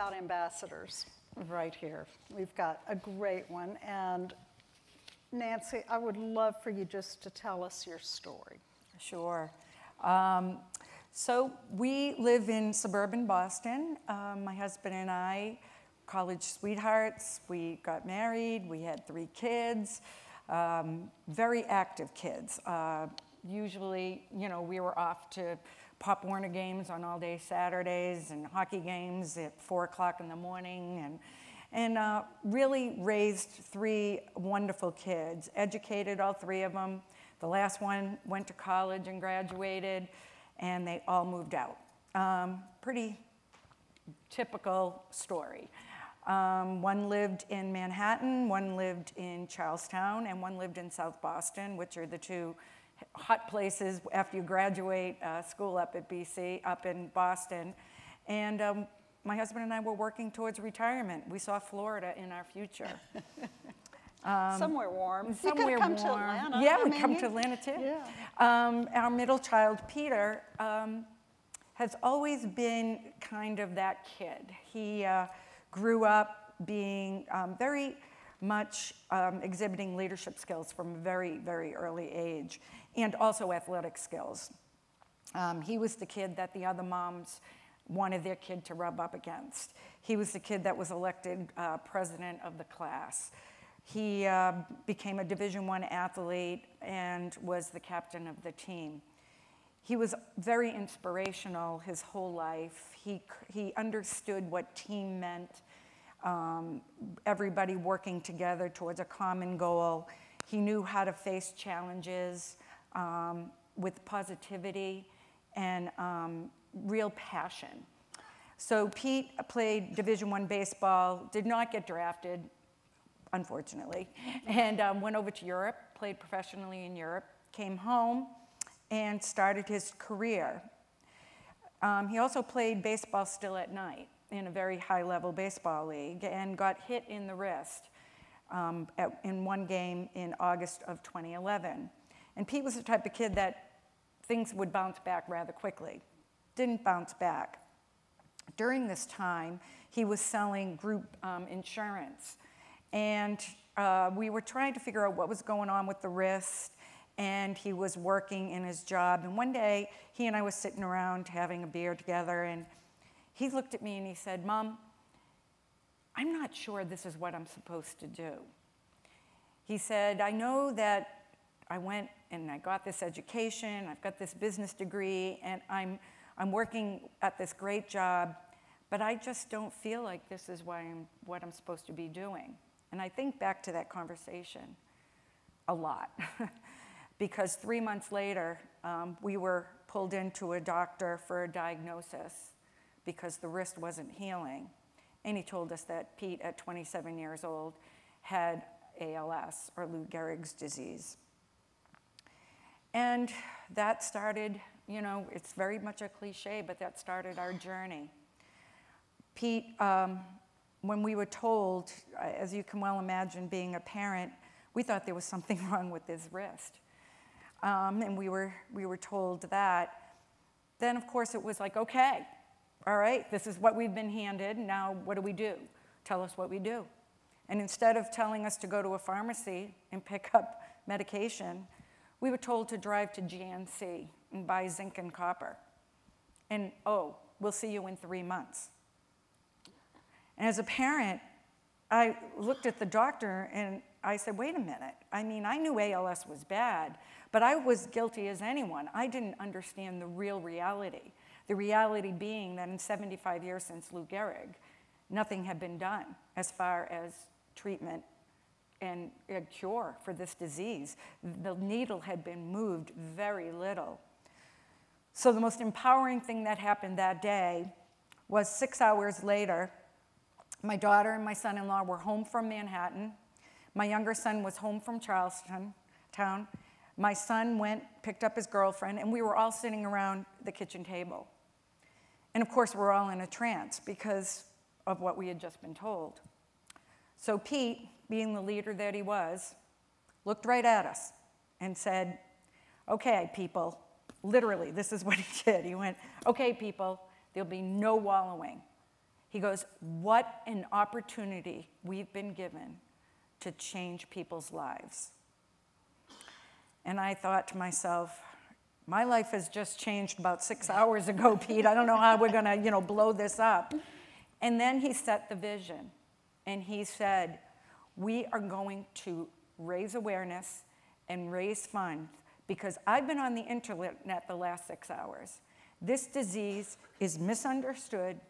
about ambassadors right here. We've got a great one. And Nancy, I would love for you just to tell us your story. Sure. So we live in suburban Boston. My husband and I, college sweethearts. We got married. We had 3 kids, very active kids. Usually, you know, we were off to Pop Warner games on all-day Saturdays and hockey games at 4 o'clock in the morning, and really raised 3 wonderful kids, educated all 3 of them. The last one went to college and graduated, and they all moved out. Pretty typical story. One lived in Manhattan, one lived in Charlestown, and one lived in South Boston, which are the 2 hot places after you graduate school up at BC, up in Boston. And my husband and I were working towards retirement. We saw Florida in our future. Somewhere warm. Somewhere you could come warm. to Atlanta. Yeah, we come to Atlanta too. Yeah. Our middle child, Peter, has always been kind of that kid. He grew up being very much exhibiting leadership skills from a very, very early age, and also athletic skills. He was the kid that the other moms wanted their kid to rub up against. He was the kid that was elected president of the class. He became a Division I athlete and was the captain of the team. He was very inspirational his whole life. He understood what team meant, everybody working together towards a common goal. He knew how to face challenges with positivity and real passion. So Pete played Division I baseball, did not get drafted, unfortunately, and went over to Europe, played professionally in Europe, came home, and started his career. He also played baseball still at night in a very high-level baseball league and got hit in the wrist in one game in August of 2011. And Pete was the type of kid that things would bounce back rather quickly. Didn't bounce back. During this time, he was selling group insurance. And we were trying to figure out what was going on with the wrist, and he was working in his job. And one day, he and I was sitting around having a beer together, and he looked at me and he said, "Mom, I'm not sure this is what I'm supposed to do." He said, "I know that I went and I got this education, I've got this business degree, and I'm working at this great job, but I just don't feel like this is what I'm supposed to be doing." And I think back to that conversation a lot. Because 3 months later, we were pulled into a doctor for a diagnosis because the wrist wasn't healing. And he told us that Pete, at 27 years old, had ALS, or Lou Gehrig's disease. And that started, you know, it's very much a cliche, but that started our journey. Pete, when we were told, as you can well imagine, being a parent, we thought there was something wrong with his wrist. And we were told that. Then, of course, it was like, okay, all right, this is what we've been handed. Now, what do we do? Tell us what we do. And instead of telling us to go to a pharmacy and pick up medication, we were told to drive to GNC and buy zinc and copper. And, oh, we'll see you in 3 months. And as a parent, I looked at the doctor and I said, wait a minute. I mean, I knew ALS was bad, but I was guilty as anyone. I didn't understand the real reality. The reality being that in 75 years since Lou Gehrig, nothing had been done as far as treatment and a cure for this disease. The needle had been moved very little. So the most empowering thing that happened that day was 6 hours later, my daughter and my son-in-law were home from Manhattan. My younger son was home from Charlestown. My son went, picked up his girlfriend, and we were all sitting around the kitchen table. And of course, we're all in a trance because of what we had just been told. So Pete, being the leader that he was, looked right at us and said, okay, people, literally, this is what he did. He went, okay, people, there'll be no wallowing. He goes, what an opportunity we've been given to change people's lives. And I thought to myself, my life has just changed about 6 hours ago, Pete. I don't know how we're going to, blow this up. And then he set the vision. And he said, we are going to raise awareness and raise funds because I've been on the internet the last 6 hours. This disease is misunderstood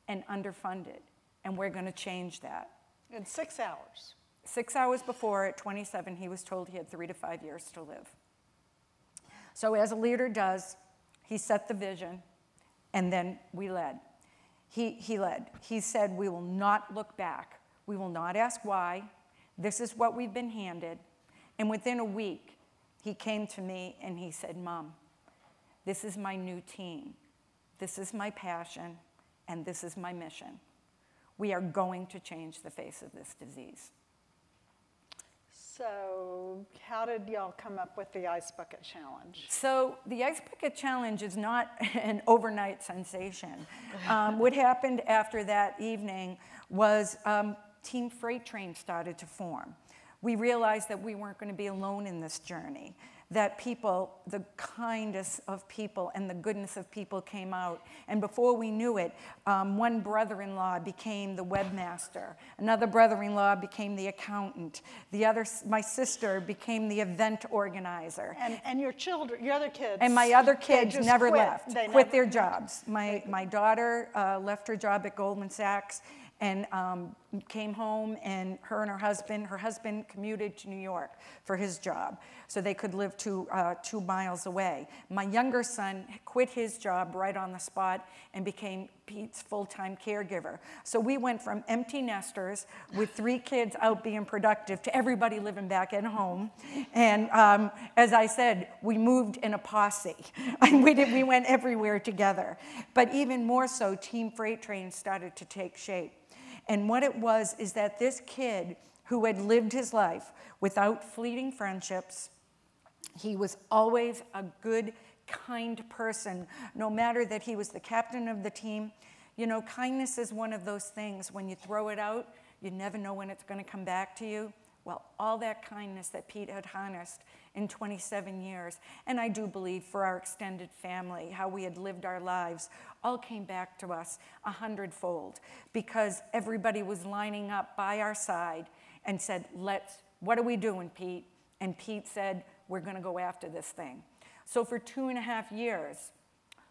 and underfunded, and we're going to change that. In 6 hours. 6 hours before, at 27, he was told he had 3 to 5 years to live. So as a leader does, he set the vision, and then we led. He led. He said, we will not look back. We will not ask why. This is what we've been handed. And within a week, he came to me and he said, Mom, this is my new team. This is my passion, and this is my mission. We are going to change the face of this disease. So how did y'all come up with the Ice Bucket Challenge? So the Ice Bucket Challenge is not an overnight sensation. What happened after that evening was Team Freight Train started to form. We realized that we weren't going to be alone in this journey, that people, the kindness of people and the goodness of people came out. And before we knew it, one brother-in-law became the webmaster. Another brother-in-law became the accountant. The other, my sister, became the event organizer. And your children, your other kids. And my other kids never left, They quit never- their jobs. My daughter left her job at Goldman Sachs and came home, and her husband commuted to New York for his job so they could live 2 miles away. My younger son quit his job right on the spot and became Pete's full-time caregiver. So we went from empty nesters with 3 kids out being productive to everybody living back at home. And as I said, we moved in a posse. We went everywhere together. But even more so, Team Freight Train started to take shape. And what it was is that this kid who had lived his life without fleeting friendships, he was always a good, kind person, no matter that he was the captain of the team. You know, kindness is one of those things, when you throw it out, you never know when it's going to come back to you. Well, all that kindness that Pete had harnessed in 27 years, and I do believe for our extended family, how we had lived our lives, all came back to us 100-fold, because everybody was lining up by our side and said, what are we doing, Pete? And Pete said, we're going to go after this thing. So for 2.5 years,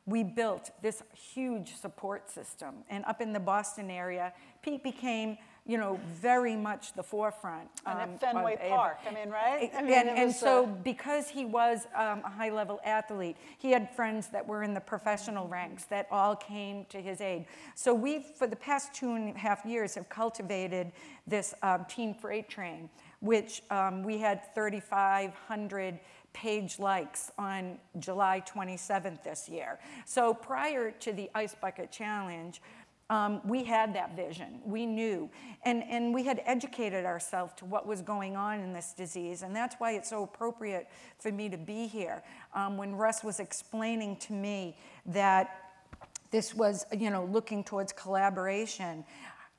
we built this huge support system. And up in the Boston area, Pete became, you know, very much the forefront. And at Fenway Park, I mean, right? I mean, and so because he was a high-level athlete, he had friends that were in the professional ranks that all came to his aid. So we, for the past 2.5 years, have cultivated this Team Freight Train, which we had 3,500 page likes on July 27th this year. So prior to the Ice Bucket Challenge, we had that vision. We knew. And we had educated ourselves to what was going on in this disease. And that's why it's so appropriate for me to be here. When Russ was explaining to me that this was, you know, looking towards collaboration,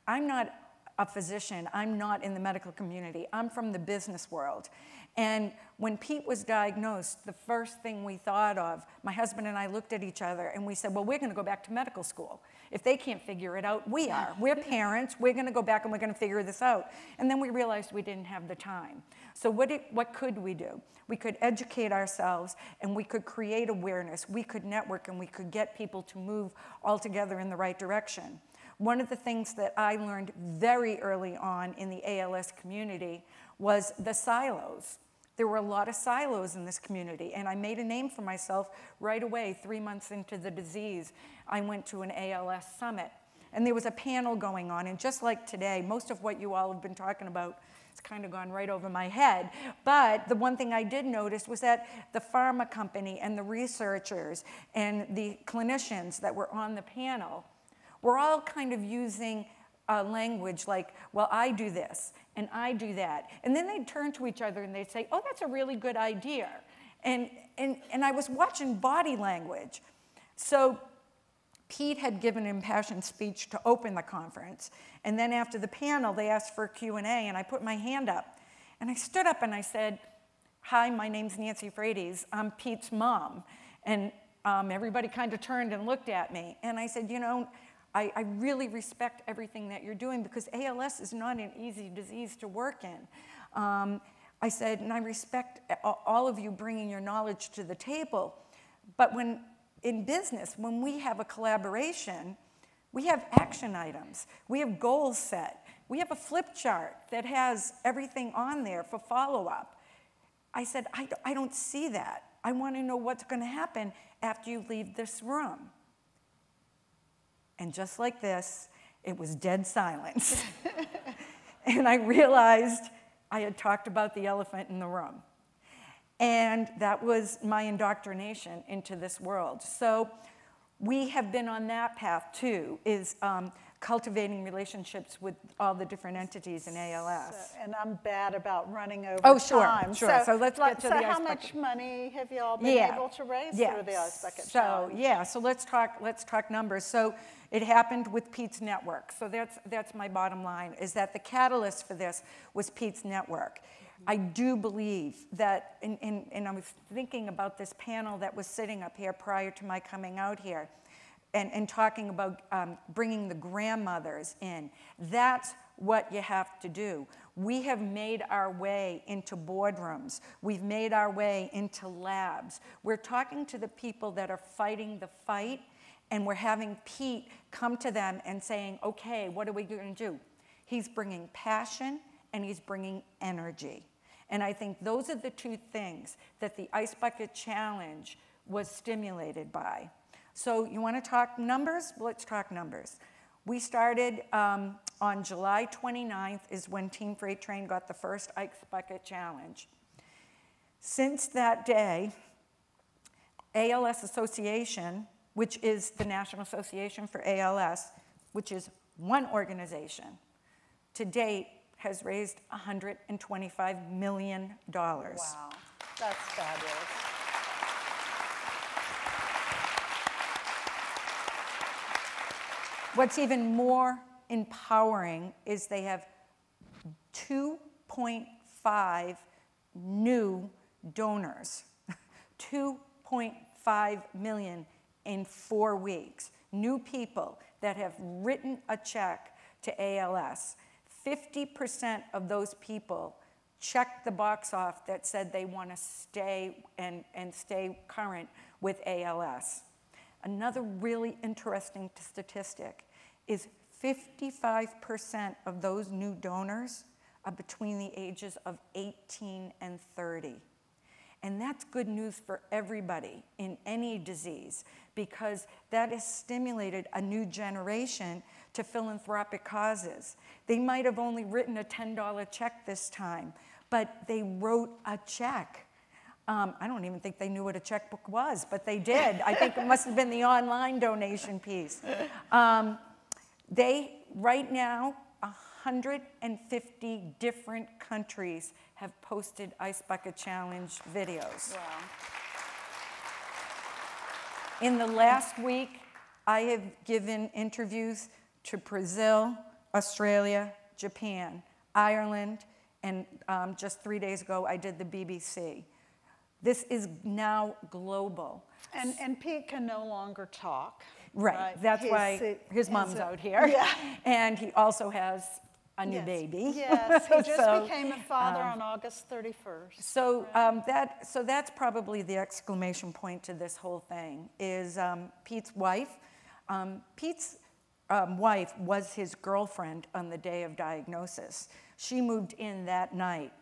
I'm not a physician. I'm not in the medical community. I'm from the business world. And when Pete was diagnosed, the first thing we thought of, my husband and I looked at each other and we said, well, we're going to go back to medical school. If they can't figure it out, we are. We're parents. We're going to go back and we're going to figure this out. And then we realized we didn't have the time. So what could we do? We could educate ourselves and we could create awareness. We could network and we could get people to move all together in the right direction. One of the things that I learned very early on in the ALS community was the silos. There were a lot of silos in this community, and I made a name for myself right away. 3 months into the disease, I went to an ALS summit, and there was a panel going on, and just like today, most of what you all have been talking about has kind of gone right over my head, but the one thing I did notice was that the pharma company and the researchers and the clinicians that were on the panel were all kind of using language like, well, I do this, and I do that. And then they'd turn to each other and they'd say, oh, that's a really good idea. And I was watching body language. So Pete had given an impassioned speech to open the conference. And then after the panel, they asked for a Q&A, and I put my hand up. And I stood up and I said, "Hi, my name's Nancy Frates. I'm Pete's mom." And everybody kind of turned and looked at me. And I said, you know, I really respect everything that you're doing, because ALS is not an easy disease to work in. I said, and I respect all of you bringing your knowledge to the table. But in business, when we have a collaboration, we have action items. We have goals set. We have a flip chart that has everything on there for follow-up. I said, I don't see that. I want to know what's going to happen after you leave this room. And just like this, it was dead silence. And I realized I had talked about the elephant in the room. And that was my indoctrination into this world. So we have been on that path too, is cultivating relationships with all the different entities in ALS. And I'm bad about running over Sure. time. So let's get to the Ice how Bucket. much money have you all been able to raise through the Ice Bucket Challenge? So let's talk numbers. So it happened with Pete's Network. So that's my bottom line, is that the catalyst for this was Pete's Network. I do believe that, and I was thinking about this panel that was sitting up here prior to my coming out here, and talking about bringing the grandmothers in. That's what you have to do. We have made our way into boardrooms. We've made our way into labs. We're talking to the people that are fighting the fight, and we're having Pete come to them and saying, okay, what are we going to do? He's bringing passion and he's bringing energy. And I think those are the two things that the Ice Bucket Challenge was stimulated by. So you want to talk numbers? Let's talk numbers. We started on July 29th is when Team Freight Train got the first Ice Bucket Challenge. Since that day, ALS Association, which is the National Association for ALS, which is one organization, to date has raised $125 million. Wow, that's fabulous. What's even more empowering is they have 2.5 new donors, 2.5 million in 4 weeks. New people that have written a check to ALS. 50% of those people checked the box off that said they want to stay and stay current with ALS. Another really interesting statistic is 55% of those new donors are between the ages of 18 and 30. And that's good news for everybody in any disease, because that has stimulated a new generation to philanthropic causes. They might have only written a $10 check this time, but they wrote a check. I don't even think they knew what a checkbook was, but they did. I think it must have been the online donation piece. Right now, 150 different countries have posted Ice Bucket Challenge videos. Wow. In the last week, I have given interviews to Brazil, Australia, Japan, Ireland, and just 3 days ago, I did the BBC. This is now global. And Pete can no longer talk. Right. That's why his mom's out here. Yeah. And he also has a new baby. Yes, he just became a father on August 31st. So, so that's probably the exclamation point to this whole thing, is Pete's wife. Pete's wife was his girlfriend on the day of diagnosis. She moved in that night,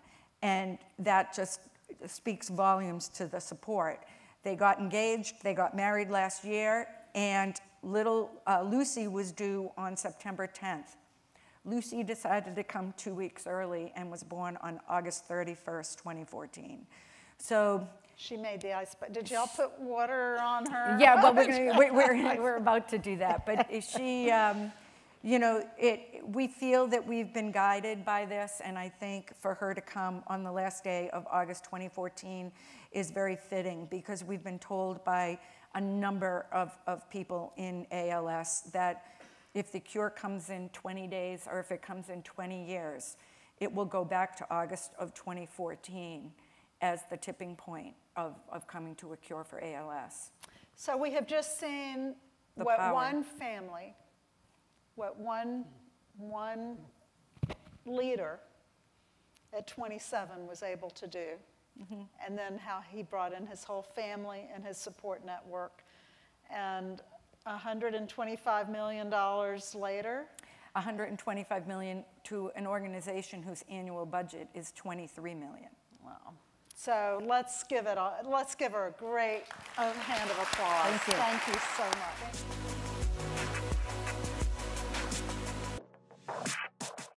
and that just speaks volumes to the support. They got engaged, they got married last year, and little Lucy was due on September 10th. Lucy decided to come 2 weeks early and was born on August 31st, 2014. So she made the ice, but did y'all put water on her? Yeah, well, we're about to do that. But she, you know, we feel that we've been guided by this, and I think for her to come on the last day of August 2014 is very fitting, because we've been told by a number of people in ALS that if the cure comes in 20 days or if it comes in 20 years, it will go back to August of 2014 as the tipping point of coming to a cure for ALS. So we have just seen The what power. one family, what one leader at 27 was able to do, and then how he brought in his whole family and his support network. And $125 million later, $125 million to an organization whose annual budget is $23 million. wow. So let's give her a great hand of applause. Thank you. Thank you so much.